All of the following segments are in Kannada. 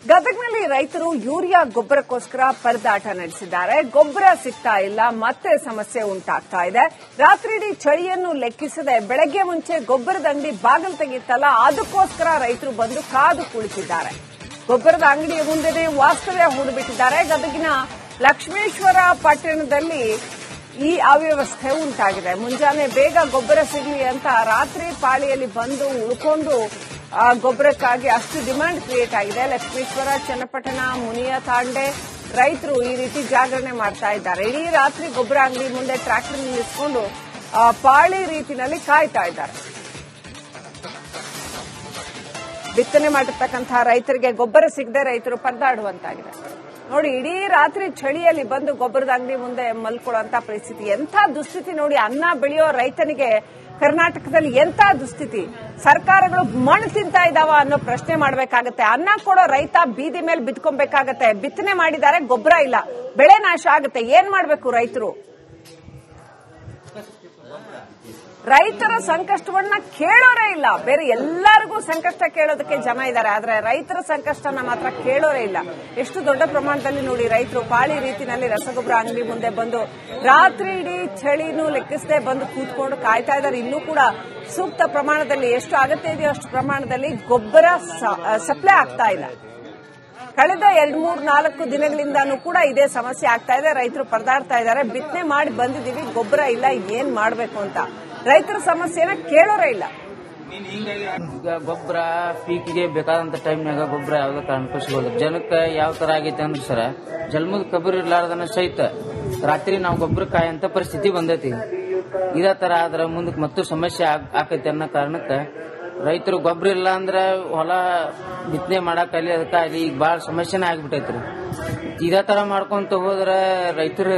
ಗದಗನಲ್ಲಿ ರೈತರು ಯೂರಿಯಾ ಗೊಬ್ಬರಕ್ಕೋಸ್ಕರ ಪರದಾಟ ನಡೆಸಿದ್ದಾರೆ. ಗೊಬ್ಬರ ಸಿಗ್ತಾ ಇಲ್ಲ, ಮತ್ತೆ ಸಮಸ್ಯೆ ಉಂಟಾಗ್ತಾ ಇದೆ. ರಾತ್ರಿಯಿಡೀ ಚಳಿಯನ್ನು ಲೆಕ್ಕಿಸದೆ ಬೆಳಗ್ಗೆ ಮುಂಚೆ ಗೊಬ್ಬರದ ಅಂಗಡಿ ಬಾಗಿಲು ತೆಗೆಯುತ್ತಲ್ಲ, ಅದಕ್ಕೋಸ್ಕರ ರೈತರು ಬಂದು ಕಾದು ಕುಳಿತಿದ್ದಾರೆ. ಗೊಬ್ಬರದ ಅಂಗಡಿಯ ಮುಂದೆನೇ ವಾಸ್ತವ್ಯ ಹೂಡಿಬಿಟ್ಟಿದ್ದಾರೆ. ಗದಗಿನ ಲಕ್ಷ್ಮೇಶ್ವರ ಪಟ್ಟಣದಲ್ಲಿ ಈ ಅವ್ಯವಸ್ಥೆ ಉಂಟಾಗಿದೆ. ಮುಂಜಾನೆ ಬೇಗ ಗೊಬ್ಬರ ಸಿಗಲಿ ಅಂತ ರಾತ್ರಿ ಪಾಳಿಯಲ್ಲಿ ಬಂದು ಉಳ್ಕೊಂಡು ಗೊಬ್ಬರಕ್ಕಾಗಿ ಅಷ್ಟು ಡಿಮ್ಯಾಂಡ್ ಕ್ರಿಯೇಟ್ ಆಗಿದೆ. ಲಕ್ಷ್ಮೇಶ್ವರ, ಚನ್ನಪಟ್ಟಣ, ಮುನಿಯ ತಾಂಡೆ ರೈತರು ಈ ರೀತಿ ಜಾಗರಣೆ ಮಾಡ್ತಾ ಇದ್ದಾರೆ. ಇಡೀ ರಾತ್ರಿ ಗೊಬ್ಬರ ಅಂಗಡಿ ಮುಂದೆ ಟ್ರ್ಯಾಕ್ಟರ್ ನಿಲ್ಲಿಸಿಕೊಂಡು ಪಾಳಿ ರೀತಿಯಲ್ಲಿ ಕಾಯ್ತಾ ಇದ್ದಾರೆ. ಬಿತ್ತನೆ ಮಾಡಿರ್ತಕ್ಕಂತಹ ರೈತರಿಗೆ ಗೊಬ್ಬರ ಸಿಗದೆ ರೈತರು ಪರದಾಡುವಂತಾಗಿದೆ. ನೋಡಿ, ಇಡೀ ರಾತ್ರಿ ಚಳಿಯಲ್ಲಿ ಬಂದು ಗೊಬ್ಬರದ ಅಂಗಡಿ ಮುಂದೆ ಮಲ್ಕೊಳ್ಳುವಂತ ಪರಿಸ್ಥಿತಿ. ಎಂಥ ದುಸ್ಥಿತಿ ನೋಡಿ. ಅನ್ನ ಬೆಳೆಯೋ ರೈತನಿಗೆ ಕರ್ನಾಟಕದಲ್ಲಿ ಎಂಥ ದುಸ್ಥಿತಿ. ಸರ್ಕಾರಗಳು ಮಣ್ಣು ತಿಂತಾ ಇದಾವ ಅನ್ನೋ ಪ್ರಶ್ನೆ ಮಾಡಬೇಕಾಗತ್ತೆ. ಅನ್ನ ಕೊಡೋ ರೈತ ಬೀದಿ ಮೇಲೆ ಬಿದ್ಕೊಬೇಕಾಗತ್ತೆ. ಬಿತ್ತನೆ ಮಾಡಿದ್ದಾರೆ, ಗೊಬ್ಬರ ಇಲ್ಲ, ಬೆಳೆ ನಾಶ ಆಗುತ್ತೆ. ಏನ್ ಮಾಡಬೇಕು ರೈತರು? ರೈತರ ಸಂಕಷ್ಟವನ್ನ ಕೇಳೋರೇ ಇಲ್ಲ. ಬೇರೆ ಎಲ್ಲರಿಗೂ ಸಂಕಷ್ಟ ಕೇಳೋದಕ್ಕೆ ಜನ ಇದ್ದಾರೆ, ಆದ್ರೆ ರೈತರ ಸಂಕಷ್ಟನ ಮಾತ್ರ ಕೇಳೋರೇ ಇಲ್ಲ. ಎಷ್ಟು ದೊಡ್ಡ ಪ್ರಮಾಣದಲ್ಲಿ ನೋಡಿ ರೈತರು ಪಾಳಿ ರೀತಿಯಲ್ಲಿ ರಸಗೊಬ್ಬರ ಅಂಗಡಿ ಮುಂದೆ ಬಂದು ರಾತ್ರಿ ಇಡೀ ಚಳಿನೂ ಲೆಕ್ಕಿಸದೆ ಬಂದು ಕೂತ್ಕೊಂಡು ಕಾಯ್ತಾ ಇದ್ದಾರೆ. ಇನ್ನೂ ಕೂಡ ಸೂಕ್ತ ಪ್ರಮಾಣದಲ್ಲಿ ಎಷ್ಟು ಅಗತ್ಯ ಇದೆಯೋ ಅಷ್ಟು ಪ್ರಮಾಣದಲ್ಲಿ ಗೊಬ್ಬರ ಸಪ್ಲೈ ಆಗ್ತಾ ಇಲ್ಲ. ಕಳೆದ 2-3-4 ದಿನಗಳಿಂದಾನೂ ಕೂಡ ಇದೇ ಸಮಸ್ಯೆ ಆಗ್ತಾ ಇದೆ. ರೈತರು ಪರದಾಡ್ತಾ ಇದ್ದಾರೆ. ಬಿತ್ತನೆ ಮಾಡಿ ಬಂದಿದ್ದೀವಿ, ಗೊಬ್ಬರ ಇಲ್ಲ, ಏನ್ ಮಾಡಬೇಕು ಅಂತ ರೈತರ ಸಮಸ್ಯೆನ ಕೇಳೋರೇ ಇಲ್ಲ. ಈಗ ಗೊಬ್ಬರ ಪೀಕಿಗೆ ಬೇಕಾದಂತ ಟೈಮ್ನಾಗ ಗೊಬ್ಬರ ಯಾವ್ದೋ ಕಾರಣಕ್ಕೂ ಸಿಗೋದು. ಜನಕ್ಕೆ ಯಾವ ತರ ಆಗೈತೆ ಅಂದ್ರೆ ಸರ, ಜನ್ಮದ ಕಬ್ಬರ್ ಇರ್ಲಾರ್ದನ ಸಹಿತ ರಾತ್ರಿ ನಾವು ಗೊಬ್ಬರ ಕಾಯಂತ ಪರಿಸ್ಥಿತಿ ಬಂದೈತಿ. ಇದೇ ತರ ಆದ್ರೆ ಮುಂದಕ್ಕೆ ಮತ್ತು ಸಮಸ್ಯೆ ಆಕೈತಿ ಅನ್ನೋ ಕಾರಣಕ್ಕೆ ರೈತರು ಗೊಬ್ಬರ ಇಲ್ಲ ಅಂದ್ರೆ ಹೊಲ ಬಿತ್ತನೆ ಮಾಡಕ್ಕಲ್ಲಿ ಅದಕ್ಕಾಗಲಿ ಈಗ ಬಾಳ ಸಮಸ್ಯೆನೇ ಆಗ್ಬಿಟ್ಟೈತ್ರಿ. ಇದೇ ತರ ಮಾಡ್ಕೊಂತ ಹೋದ್ರೆ ರೈತರ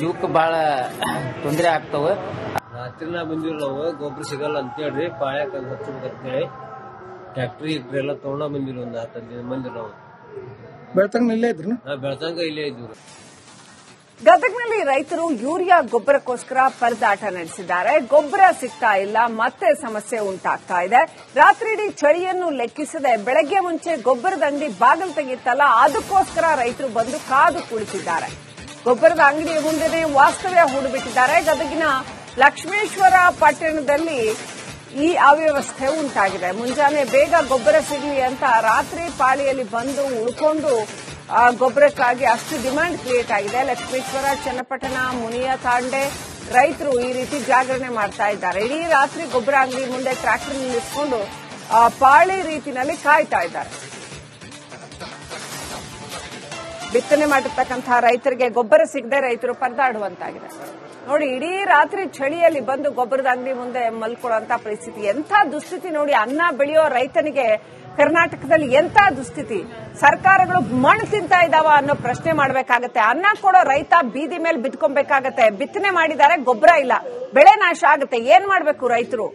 ಜೀವಕ್ಕೆ ಬಾಳ ತೊಂದರೆ ಆಗ್ತಾವ. ರಾತ್ರಿನ ಬಂದಿವಿ ನಾವು, ಗೊಬ್ಬರ ಸಿಗಲ್ಲ ಅಂತ ಹೇಳ್ರಿ ಪಾಳ್ಯಾಕ ಹಚ್ಚಬೇಕಂತೇಳಿ ಟ್ಯಾಕ್ಟ್ರಿ ಎಲ್ಲ ತಗೊಂಡ ಬಂದಿರಿ. ಒಂದು 10 ಮಂದಿ ನಾವು ಬೆಳ್ತಂಗ ಇಲ್ಲೇ ಇದ್ರು. ಬೆಳ್ತಂಗ ಇಲ್ಲೇ ಇದ್ವಿ. ಗದಗನಲ್ಲಿ ರೈತರು ಯೂರಿಯಾ ಗೊಬ್ಬರಕ್ಕೋಸ್ಕರ ಪರದಾಟ ನಡೆಸಿದ್ದಾರೆ. ಗೊಬ್ಬರ ಸಿಗ್ತಾ ಇಲ್ಲ, ಮತ್ತೆ ಸಮಸ್ಯೆ ಉಂಟಾಗ್ತಾ ಇದೆ. ರಾತ್ರಿಯಿಡೀ ಚಳಿಯನ್ನು ಲೆಕ್ಕಿಸದೆ ಬೆಳಗ್ಗೆ ಮುಂಚೆ ಗೊಬ್ಬರದ ಅಂಗಡಿ ಬಾಗಿಲು ತೆಗೆಯುತ್ತಲ್ಲ, ಅದಕ್ಕೋಸ್ಕರ ರೈತರು ಬಂದು ಕಾದು ಕುಳಿತಿದ್ದಾರೆ. ಗೊಬ್ಬರದ ಅಂಗಡಿಯ ಮುಂದೆನೇ ವಾಸ್ತವ್ಯ ಹೂಡಿಬಿಟ್ಟಿದ್ದಾರೆ. ಗದಗಿನ ಲಕ್ಷ್ಮೇಶ್ವರ ಪಟ್ಟಣದಲ್ಲಿ ಈ ಅವ್ಯವಸ್ಥೆ ಉಂಟಾಗಿದೆ. ಮುಂಜಾನೆ ಬೇಗ ಗೊಬ್ಬರ ಸಿಗಲಿ ಅಂತ ರಾತ್ರಿ ಪಾಳಿಯಲ್ಲಿ ಬಂದು ಉಳ್ಕೊಂಡು ಗೊಬ್ಬರಕ್ಕಾಗಿ ಅಷ್ಟು ಡಿಮ್ಯಾಂಡ್ ಕ್ರಿಯೇಟ್ ಆಗಿದೆ. ಲಕ್ಷ್ಮೇಶ್ವರ, ಚನ್ನಪಟ್ಟಣ, ಮುನಿಯ ತಾಂಡೆ ರೈತರು ಈ ರೀತಿ ಜಾಗರಣೆ ಮಾಡ್ತಾ ಇದ್ದಾರೆ. ಇಡೀ ರಾತ್ರಿ ಗೊಬ್ಬರ ಅಂಗಡಿ ಮುಂದೆ ಟ್ರ್ಯಾಕ್ಟರ್ ನಿಲ್ಲಿಸಿಕೊಂಡು ಪಾಳಿ ರೀತಿಯಲ್ಲಿ ಕಾಯ್ತಾ ಇದ್ದಾರೆ. ಬಿತ್ತನೆ ಮಾಡಿರ್ತಕ್ಕಂತಹ ರೈತರಿಗೆ ಗೊಬ್ಬರ ಸಿಗದೆ ರೈತರು ಪರದಾಡುವಂತಾಗಿದೆ. ನೋಡಿ, ಇಡೀ ರಾತ್ರಿ ಚಳಿಯಲ್ಲಿ ಬಂದು ಗೊಬ್ಬರದ ಅಂಗಡಿ ಮುಂದೆ ಮಲ್ಕೊಳ್ಳುವಂತ ಪರಿಸ್ಥಿತಿ. ಎಂಥ ದುಸ್ಥಿತಿ ನೋಡಿ. ಅನ್ನ ಬೆಳೆಯೋ ರೈತನಿಗೆ ಕರ್ನಾಟಕದಲ್ಲಿ ಎಂಥ ದುಸ್ಥಿತಿ. ಸರ್ಕಾರಗಳು ಮಣ್ಣು ತಿಂತಾ ಇದಾವ ಅನ್ನೋ ಪ್ರಶ್ನೆ ಮಾಡಬೇಕಾಗತ್ತೆ. ಅನ್ನ ಕೊಡೋ ರೈತ ಬೀದಿ ಮೇಲೆ ಬಿದ್ಕೊಬೇಕಾಗತ್ತೆ. ಬಿತ್ತನೆ ಮಾಡಿದ್ದಾರೆ, ಗೊಬ್ಬರ ಇಲ್ಲ, ಬೆಳೆ ನಾಶ ಆಗುತ್ತೆ. ಏನ್ ಮಾಡಬೇಕು ರೈತರು?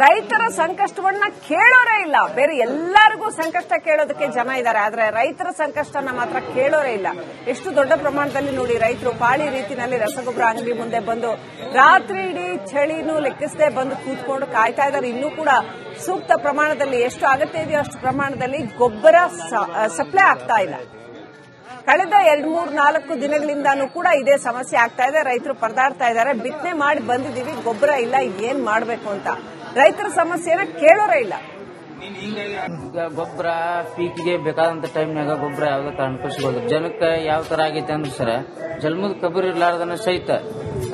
ರೈತರ ಸಂಕಷ್ಟವನ್ನ ಕೇಳೋರೇ ಇಲ್ಲ. ಬೇರೆ ಎಲ್ಲರಿಗೂ ಸಂಕಷ್ಟ ಕೇಳೋದಕ್ಕೆ ಜನ ಇದ್ದಾರೆ, ಆದ್ರೆ ರೈತರ ಸಂಕಷ್ಟನ ಮಾತ್ರ ಕೇಳೋರೇ ಇಲ್ಲ. ಎಷ್ಟು ದೊಡ್ಡ ಪ್ರಮಾಣದಲ್ಲಿ ನೋಡಿ ರೈತರು ಪಾಳಿ ರೀತಿಯಲ್ಲಿ ರಸಗೊಬ್ಬರ ಅಂಗಡಿ ಮುಂದೆ ಬಂದು ರಾತ್ರಿ ಇಡೀ ಚಳಿನೂ ಲೆಕ್ಕಿಸದೆ ಬಂದು ಕೂತ್ಕೊಂಡು ಕಾಯ್ತಾ ಇದ್ದಾರೆ. ಇನ್ನೂ ಕೂಡ ಸೂಕ್ತ ಪ್ರಮಾಣದಲ್ಲಿ ಎಷ್ಟು ಅಗತ್ಯ ಇದೆಯೋ ಅಷ್ಟು ಪ್ರಮಾಣದಲ್ಲಿ ಗೊಬ್ಬರ ಸಪ್ಲೈ ಆಗ್ತಾ ಇಲ್ಲ. ಕಳೆದ 2-3-4 ದಿನಗಳಿಂದಾನೂ ಕೂಡ ಇದೇ ಸಮಸ್ಯೆ ಆಗ್ತಾ ಇದೆ. ರೈತರು ಪರದಾಡ್ತಾ ಇದ್ದಾರೆ. ಬಿತ್ತನೆ ಮಾಡಿ ಬಂದಿದ್ದೀವಿ, ಗೊಬ್ಬರ ಇಲ್ಲ, ಏನ್ ಮಾಡಬೇಕು ಅಂತ ರೈತರ ಸಮಸ್ಯೆನ ಕೇಳೋರೇ ಇಲ್ಲ. ಈಗ ಗೊಬ್ಬರ ಪೀಕಿಗೆ ಬೇಕಾದಂತ ಟೈಮ್ನಾಗ ಗೊಬ್ಬರ ಯಾವ್ದೋ ಕಾರಣಕ್ಕೂ ಸಿಗೋದು. ಜನಕ್ಕೆ ಯಾವ ತರ ಆಗೈತೆ ಅಂದ್ರೆ ಸರ, ಜನ್ಮದ ಕಬ್ಬರ್ ಇರ್ಲಾರ್ದನ ಸಹಿತ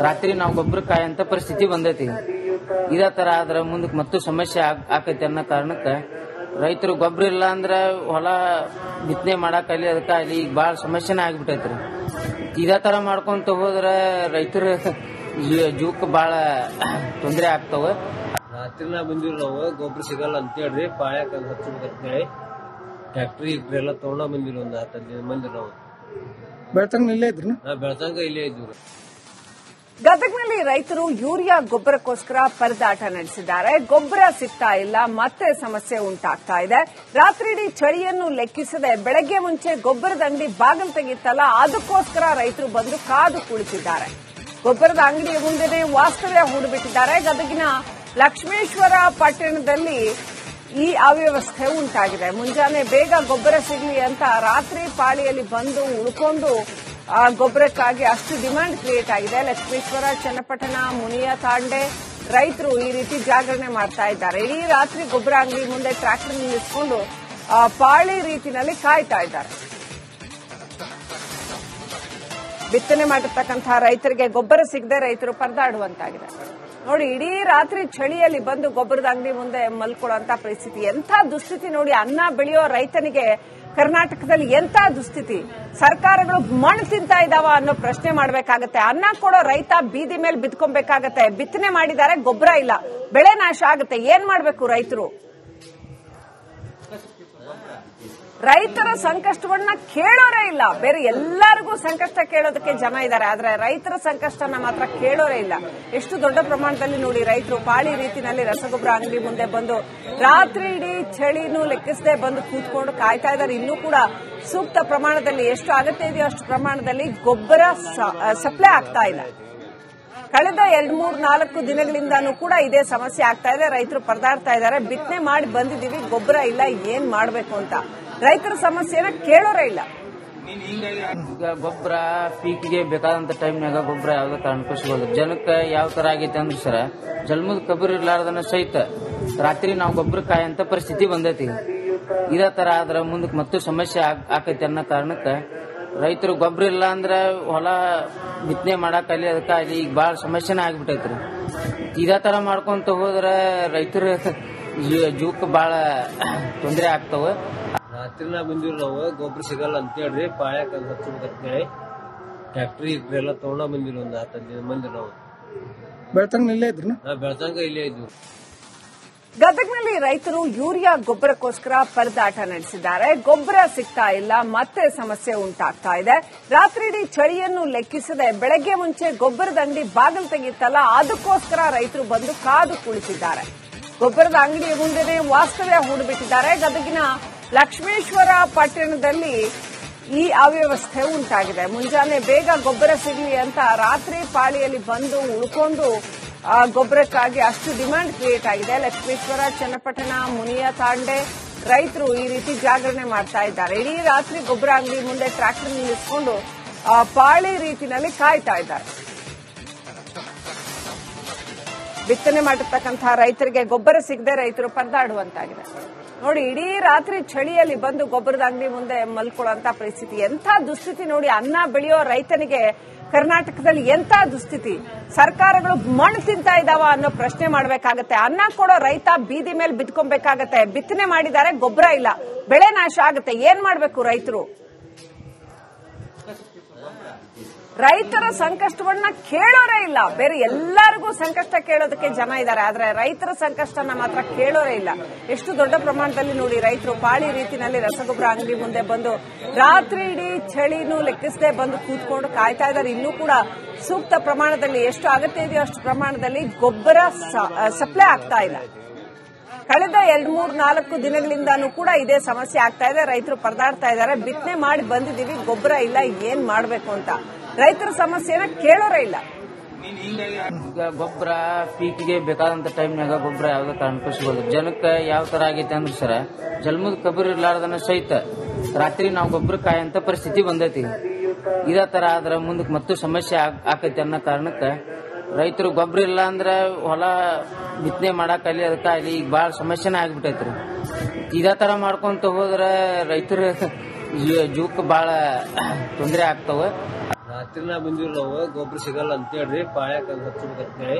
ರಾತ್ರಿ ನಾವು ಗೊಬ್ಬರ ಕಾಯಂತ ಪರಿಸ್ಥಿತಿ ಬಂದೈತಿ. ಇದೇ ತರ ಆದ್ರೆ ಮುಂದಕ್ಕೆ ಮತ್ತು ಸಮಸ್ಯೆ ಆಕೈತಿ ಅನ್ನೋ ಕಾರಣಕ್ಕೆ ರೈತರು ಗೊಬ್ಬರ ಇಲ್ಲ ಅಂದ್ರೆ ಹೊಲ ಬಿತ್ತನೆ ಮಾಡಕ್ಕಲ್ಲಿ ಅದಕ್ಕಾಗಲಿ ಈಗ ಬಾಳ ಸಮಸ್ಯೆನೇ ಆಗ್ಬಿಟ್ಟೈತ್ರಿ. ಇದೇ ತರ ಮಾಡ್ಕೊಂತ ಹೋದ್ರೆ ರೈತರ ಜೀವಕ್ಕೆ ಬಾಳ ತೊಂದರೆ ಆಗ್ತಾವ. ರಾತ್ರಿನ ಬಂದಿವಿ ನಾವು, ಗೊಬ್ಬರ ಸಿಗಲ್ಲ ಅಂತ ಹೇಳ್ರಿ ಪಾಳ್ಯಾಕ ಹಚ್ಚಬೇಕಂತೇಳಿ ಟ್ಯಾಕ್ಟ್ರಿ ಎಲ್ಲ ತಗೊಂಡ ಬಂದಿರಿ. ಒಂದು 10 ಮಂದಿ ನಾವು ಬೆಳ್ತಂಗ ಇಲ್ಲೇ ಇದ್ರು. ಬೆಳ್ತಂಗ ಇಲ್ಲೇ ಇದ್ವಿ. ಗದಗನಲ್ಲಿ ರೈತರು ಯೂರಿಯಾ ಗೊಬ್ಬರಕ್ಕೋಸ್ಕರ ಪರದಾಟ ನಡೆಸಿದ್ದಾರೆ. ಗೊಬ್ಬರ ಸಿಗ್ತಾ ಇಲ್ಲ, ಮತ್ತೆ ಸಮಸ್ಯೆ ಉಂಟಾಗ್ತಾ ಇದೆ. ರಾತ್ರಿಯಿಡೀ ಚಳಿಯನ್ನು ಲೆಕ್ಕಿಸದೆ ಬೆಳಗ್ಗೆ ಮುಂಚೆ ಗೊಬ್ಬರದ ಅಂಗಡಿ ಬಾಗಿಲು ತೆಗೆಯುತ್ತಲ್ಲ, ಅದಕ್ಕೋಸ್ಕರ ರೈತರು ಬಂದು ಕಾದು ಕುಳಿತಿದ್ದಾರೆ. ಗೊಬ್ಬರದ ಅಂಗಡಿಯ ಮುಂದೆನೇ ವಾಸ್ತವ್ಯ ಹೂಡಿಬಿಟ್ಟಿದ್ದಾರೆ. ಗದಗಿನ ಲಕ್ಷ್ಮೇಶ್ವರ ಪಟ್ಟಣದಲ್ಲಿ ಈ ಅವ್ಯವಸ್ಥೆ ಉಂಟಾಗಿದೆ. ಮುಂಜಾನೆ ಬೇಗ ಗೊಬ್ಬರ ಸಿಗಲಿ ಅಂತ ರಾತ್ರಿ ಪಾಳಿಯಲ್ಲಿ ಬಂದು ಉಳ್ಕೊಂಡು ಗೊಬ್ಬರಕ್ಕಾಗಿ ಅಷ್ಟು ಡಿಮ್ಯಾಂಡ್ ಕ್ರಿಯೇಟ್ ಆಗಿದೆ. ಲಕ್ಷ್ಮೇಶ್ವರ, ಚನ್ನಪಟ್ಟಣ, ಮುನಿಯ ತಾಂಡೆ ರೈತರು ಈ ರೀತಿ ಜಾಗರಣೆ ಮಾಡ್ತಾ ಇದ್ದಾರೆ. ಇಡೀ ರಾತ್ರಿ ಗೊಬ್ಬರ ಅಂಗಡಿ ಮುಂದೆ ಟ್ರ್ಯಾಕ್ಟರ್ ನಿಲ್ಲಿಸಿಕೊಂಡು ಪಾಳಿ ರೀತಿನಲ್ಲಿ ಕಾಯ್ತಾ ಇದ್ದಾರೆ. ಬಿತ್ತನೆ ಮಾಡಿರ್ತಕ್ಕಂತಹ ರೈತರಿಗೆ ಗೊಬ್ಬರ ಸಿಗದೆ ರೈತರು ಪರದಾಡುವಂತಾಗಿದೆ. ನೋಡಿ, ಇಡೀ ರಾತ್ರಿ ಚಳಿಯಲ್ಲಿ ಬಂದು ಗೊಬ್ಬರದ ಅಂಗಡಿ ಮುಂದೆ ಮಲ್ಕೊಳ್ಳುವಂತ ಪರಿಸ್ಥಿತಿ. ಎಂಥ ದುಸ್ಥಿತಿ ನೋಡಿ. ಅನ್ನ ಬೆಳೆಯೋ ರೈತನಿಗೆ ಕರ್ನಾಟಕದಲ್ಲಿ ಎಂಥ ದುಸ್ಥಿತಿ. ಸರ್ಕಾರಗಳು ಮಣ್ಣು ತಿಂತಾ ಇದಾವ ಅನ್ನೋ ಪ್ರಶ್ನೆ ಮಾಡಬೇಕಾಗತ್ತೆ. ಅನ್ನ ಕೊಡೋ ರೈತ ಬೀದಿ ಮೇಲೆ ಬಿದ್ಕೊಬೇಕಾಗತ್ತೆ. ಬಿತ್ತನೆ ಮಾಡಿದ್ದಾರೆ, ಗೊಬ್ಬರ ಇಲ್ಲ, ಬೆಳೆ ನಾಶ ಆಗುತ್ತೆ. ಏನ್ ಮಾಡ್ಬೇಕು ರೈತರು? ರೈತರ ಸಂಕಷ್ಟವನ್ನ ಕೇಳೋರೇ ಇಲ್ಲ. ಬೇರೆ ಎಲ್ಲರಿಗೂ ಸಂಕಷ್ಟ ಕೇಳೋದಕ್ಕೆ ಜನ ಇದ್ದಾರೆ, ಆದ್ರೆ ರೈತರ ಸಂಕಷ್ಟನ ಮಾತ್ರ ಕೇಳೋರೇ ಇಲ್ಲ. ಎಷ್ಟು ದೊಡ್ಡ ಪ್ರಮಾಣದಲ್ಲಿ ನೋಡಿ ರೈತರು ಪಾಳಿ ರೀತಿನಲ್ಲಿ ರಸಗೊಬ್ಬರ ಅಂಗಡಿ ಮುಂದೆ ಬಂದು ರಾತ್ರಿ ಇಡೀ ಚಳಿನೂ ಲೆಕ್ಕಿಸದೆ ಬಂದು ಕೂತ್ಕೊಂಡು ಕಾಯ್ತಾ ಇದ್ದಾರೆ. ಇನ್ನೂ ಕೂಡ ಸೂಕ್ತ ಪ್ರಮಾಣದಲ್ಲಿ ಎಷ್ಟು ಅಗತ್ಯ ಇದೆಯೋ ಅಷ್ಟು ಪ್ರಮಾಣದಲ್ಲಿ ಗೊಬ್ಬರ ಸಪ್ಲೈ ಆಗ್ತಾ ಇಲ್ಲ. ಕಳೆದ 2-3-4 ದಿನಗಳಿಂದಾನೂ ಕೂಡ ಇದೇ ಸಮಸ್ಯೆ ಆಗ್ತಾ ಇದೆ. ರೈತರು ಪರದಾಡ್ತಾ ಇದ್ದಾರೆ. ಬಿತ್ತನೆ ಮಾಡಿ ಬಂದಿದ್ದೀವಿ, ಗೊಬ್ಬರ ಇಲ್ಲ, ಏನ್ ಮಾಡಬೇಕು ಅಂತ ರೈತರ ಸಮಸ್ಯೆನ ಕೇಳೋರೇ ಇಲ್ಲ. ಈಗ ಗೊಬ್ಬರ ಪೀಕಿಗೆ ಬೇಕಾದಂತ ಟೈಮ್ನಾಗ ಗೊಬ್ಬರ ಯಾವ್ದೋ ಕಾರಣಕ್ಕೂ ಸಿಗೋದು. ಜನಕ್ಕೆ ಯಾವ ತರ ಆಗೈತೆ ಅಂದ್ರೆ ಸರ, ಜನ್ಮದ ಕಬ್ಬರ್ ಇರ್ಲಾರ್ದನ ಸಹಿತ ರಾತ್ರಿ ನಾವು ಗೊಬ್ಬರ ಕಾಯಂತ ಪರಿಸ್ಥಿತಿ ಬಂದೈತಿ. ಇದೇ ತರ ಆದ್ರ ಮುಂದಕ್ಕೆ ಮತ್ತು ಸಮಸ್ಯೆ ಆಕೈತಿ ಅನ್ನೋ ಕಾರಣಕ್ಕೆ ರೈತರು ಗೊಬ್ಬರ ಇಲ್ಲ ಅಂದ್ರೆ ಹೊಲ ಬಿತ್ತನೆ ಮಾಡಾಕಲ್ಲಿ ಅದಕ್ಕಾಗಲಿ ಈಗ ಬಾಳ ಸಮಸ್ಯೆನ ಆಗ್ಬಿಟ್ಟೈತ್ರಿ. ಇದೇ ತರ ಮಾಡ್ಕೊಂತ ಹೋದ್ರ ರೈತರ ಜೀವಕ್ಕೆ ಬಾಳ ತೊಂದರೆ ಆಗ್ತಾವ. ರಾತ್ರಿನ ಬಂದಿವ್ರಿ ನಾವು, ಗೊಬ್ಬರ ಸಿಗಲ್ಲ ಅಂತ ಹೇಳ್ರಿ ಪಾಳ್ಯಾಕ ಹಚ್ಬೇಕಂತೇಳಿ ಟ್ರ್ಯಾಕ್ಟ್ರಿ ಎಲ್ಲ ತಗೊಂಡ ಬಂದಿರಿ. ಒಂದ್ 10 ಮಂದಿ ನಾವು ಬೆಳ್ತಂಗ ಇಲ್ಲೇ ಇದ್ರು. ಬೆಳ್ತಂಗ ಇಲ್ಲೇ ಇದ್ವಿ. ಗದಗ್ನಲ್ಲಿ ರೈತರು ಯೂರಿಯಾ ಗೊಬ್ಬರಕ್ಕೋಸ್ಕರ ಪರದಾಟ ನಡೆಸಿದ್ದಾರೆ. ಗೊಬ್ಬರ ಸಿಗ್ತಾ ಇಲ್ಲ, ಮತ್ತೆ ಸಮಸ್ಯೆ ಉಂಟಾಗ್ತಾ ಇದೆ. ರಾತ್ರಿ ಇಡೀ ಚಳಿಯನ್ನು ಲೆಕ್ಕಿಸದೆ ಬೆಳಗ್ಗೆ ಮುಂಚೆ ಗೊಬ್ಬರದ ಅಂಗಡಿ ಬಾಗಿಲು ತೆಗೆಯುತ್ತಲ್ಲ, ಅದಕ್ಕೋಸ್ಕರ ರೈತರು ಬಂದು ಕಾದು ಕುಳಿತಿದ್ದಾರೆ. ಗೊಬ್ಬರದ ಅಂಗಡಿಯ ಮುಂದೆನೆ ವಾಸ್ತವ್ಯ ಹೂಡಿಬಿಟ್ಟಿದ್ದಾರೆ. ಗದಗಿನ ಲಕ್ಷ್ಮೇಶ್ವರ ಪಟ್ಟಣದಲ್ಲಿ ಈ ಅವ್ಯವಸ್ಥೆ ಉಂಟಾಗಿದೆ. ಮುಂಜಾನೆ ಬೇಗ ಗೊಬ್ಬರ ಸಿಗಲಿ ಅಂತ ರಾತ್ರಿ ಪಾಳಿಯಲ್ಲಿ ಬಂದು ಉಳ್ಕೊಂಡು ಗೊಬ್ಬರಕ್ಕಾಗಿ ಅಷ್ಟು ಡಿಮ್ಯಾಂಡ್ ಕ್ರಿಯೇಟ್ ಆಗಿದೆ. ಲಕ್ಷ್ಮೇಶ್ವರ, ಚನ್ನಪಟ್ಟಣ, ಮುನಿಯ ತಾಂಡೆ ರೈತರು ಈ ರೀತಿ ಜಾಗರಣೆ ಮಾಡ್ತಾ ಇದ್ದಾರೆ. ಇಡೀ ರಾತ್ರಿ ಗೊಬ್ಬರ ಅಂಗಡಿ ಮುಂದೆ ಟ್ರ್ಯಾಕ್ಟರ್ ನಿಲ್ಲಿಸಿಕೊಂಡು ಪಾಳಿ ರೀತಿನಲ್ಲಿ ಕಾಯ್ತಾ ಇದ್ದಾರೆ. ಬಿತ್ತನೆ ಮಾಡಿರ್ತಕ್ಕಂತಹ ರೈತರಿಗೆ ಗೊಬ್ಬರ ಸಿಗದೆ ರೈತರು ಪರದಾಡುವಂತಾಗಿದೆ. ನೋಡಿ, ಇಡೀ ರಾತ್ರಿ ಚಳಿಯಲ್ಲಿ ಬಂದು ಗೊಬ್ಬರದ ಅಂಗಡಿ ಮುಂದೆ ಮಲ್ಕೊಳ್ಳುವಂತ ಪರಿಸ್ಥಿತಿ. ಎಂಥ ದುಸ್ಥಿತಿ ನೋಡಿ. ಅನ್ನ ಬೆಳೆಯೋ ರೈತನಿಗೆ ಕರ್ನಾಟಕದಲ್ಲಿ ಎಂಥ ದುಸ್ಥಿತಿ. ಸರ್ಕಾರಗಳು ಮಣ್ಣು ತಿಂತಾ ಇದಾವ ಅನ್ನೋ ಪ್ರಶ್ನೆ ಮಾಡಬೇಕಾಗತ್ತೆ. ಅನ್ನ ಕೊಡೋ ರೈತ ಬೀದಿ ಮೇಲೆ ಬಿದ್ಕೊಬೇಕಾಗತ್ತೆ. ಬಿತ್ತನೆ ಮಾಡಿದ್ದಾರೆ, ಗೊಬ್ಬರ ಇಲ್ಲ, ಬೆಳೆ ನಾಶ ಆಗುತ್ತೆ. ಏನ್ ಮಾಡ್ಬೇಕು ರೈತರು? ರೈತರ ಸಂಕಷ್ಟವನ್ನ ಕೇಳೋರೇ ಇಲ್ಲ. ಬೇರೆ ಎಲ್ಲರಿಗೂ ಸಂಕಷ್ಟ ಕೇಳೋದಕ್ಕೆ ಜನ ಇದ್ದಾರೆ, ಆದ್ರೆ ರೈತರ ಸಂಕಷ್ಟನ ಮಾತ್ರ ಕೇಳೋರೇ ಇಲ್ಲ. ಎಷ್ಟು ದೊಡ್ಡ ಪ್ರಮಾಣದಲ್ಲಿ ನೋಡಿ ರೈತರು ಪಾಳಿ ರೀತಿನಲ್ಲಿ ರಸಗೊಬ್ಬರ ಅಂಗಡಿ ಮುಂದೆ ಬಂದು ರಾತ್ರಿ ಇಡೀ ಚಳಿನೂ ಲೆಕ್ಕಿಸದೆ ಬಂದು ಕೂತ್ಕೊಂಡು ಕಾಯ್ತಾ ಇದ್ದಾರೆ. ಇನ್ನೂ ಕೂಡ ಸೂಕ್ತ ಪ್ರಮಾಣದಲ್ಲಿ ಎಷ್ಟು ಅಗತ್ಯ ಇದೆಯೋ ಅಷ್ಟು ಪ್ರಮಾಣದಲ್ಲಿ ಗೊಬ್ಬರ ಸಪ್ಲೈ ಆಗ್ತಾ ಇಲ್ಲ. ಕಳೆದ 2-3-4 ದಿನಗಳಿಂದಾನೂ ಕೂಡ ಇದೇ ಸಮಸ್ಯೆ ಆಗ್ತಾ ಇದೆ. ರೈತರು ಪರದಾಡ್ತಾ ಇದ್ದಾರೆ. ಬಿತ್ತನೆ ಮಾಡಿ ಬಂದಿದ್ದೀವಿ, ಗೊಬ್ಬರ ಇಲ್ಲ, ಏನ್ ಮಾಡಬೇಕು ಅಂತ ರೈತರ ಸಮಸ್ಯೆನ ಕೇಳೋರೇ ಇಲ್ಲ. ಈಗ ಗೊಬ್ಬರ ಪೀಕಿಗೆ ಬೇಕಾದಂತ ಟೈಮ್ನಾಗ ಗೊಬ್ಬರ ಯಾವ್ದೋ ಕಾರಣಕ್ಕೂ ಸಿಗೋದು. ಜನಕ್ಕೆ ಯಾವ ತರ ಆಗೈತೆ ಅಂದ್ರೆ ಸರ, ಜನ್ಮದ ಕಬ್ಬರ್ ಇರ್ಲಾರ್ದನ ಸಹಿತ ರಾತ್ರಿ ನಾವು ಗೊಬ್ಬರ ಕಾಯಂತ ಪರಿಸ್ಥಿತಿ ಬಂದೈತಿ. ಇದೇ ತರ ಆದ್ರ ಮುಂದಕ್ಕೆ ಮತ್ತು ಸಮಸ್ಯೆ ಆಕೈತಿ ಅನ್ನೋ ಕಾರಣಕ್ಕೆ ರೈತರು ಗೊಬ್ಬರ ಇಲ್ಲ ಅಂದ್ರೆ ಹೊಲ ಬಿತ್ತನೆ ಮಾಡಾಕಲ್ಲಿ ಅದಕ್ಕಾಗಲಿ ಈಗ ಬಾಳ ಸಮಸ್ಯೆನ ಆಗ್ಬಿಟ್ಟೈತ್ರಿ. ಇದೇ ತರ ಮಾಡ್ಕೊಂತ ಹೋದ್ರ ರೈತರ ಜೀವಕ್ಕೆ ಬಾಳ ತೊಂದರೆ ಆಗ್ತಾವ. ರಾತ್ರಿನ ಬಂದಿವ್ರಿ ನಾವು, ಗೊಬ್ಬರ ಸಿಗಲ್ಲ ಅಂತ ಹೇಳ್ರಿ ಪಾಳ್ಯಾಕ ಹಚ್ಬೇಕಂತೇಳಿ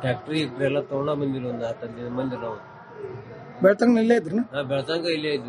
ಟ್ರ್ಯಾಕ್ಟ್ರಿ ಎಲ್ಲ ತಗೊಂಡ ಬಂದಿರಿ. ಒಂದ್ 10 ಮಂದಿ ನಾವು ಬೆಳ್ತಂಗ ಇಲ್ಲೇ ಇದ್ರು. ಬೆಳ್ತಂಗ ಇಲ್ಲೇ ಇದ್ವಿ.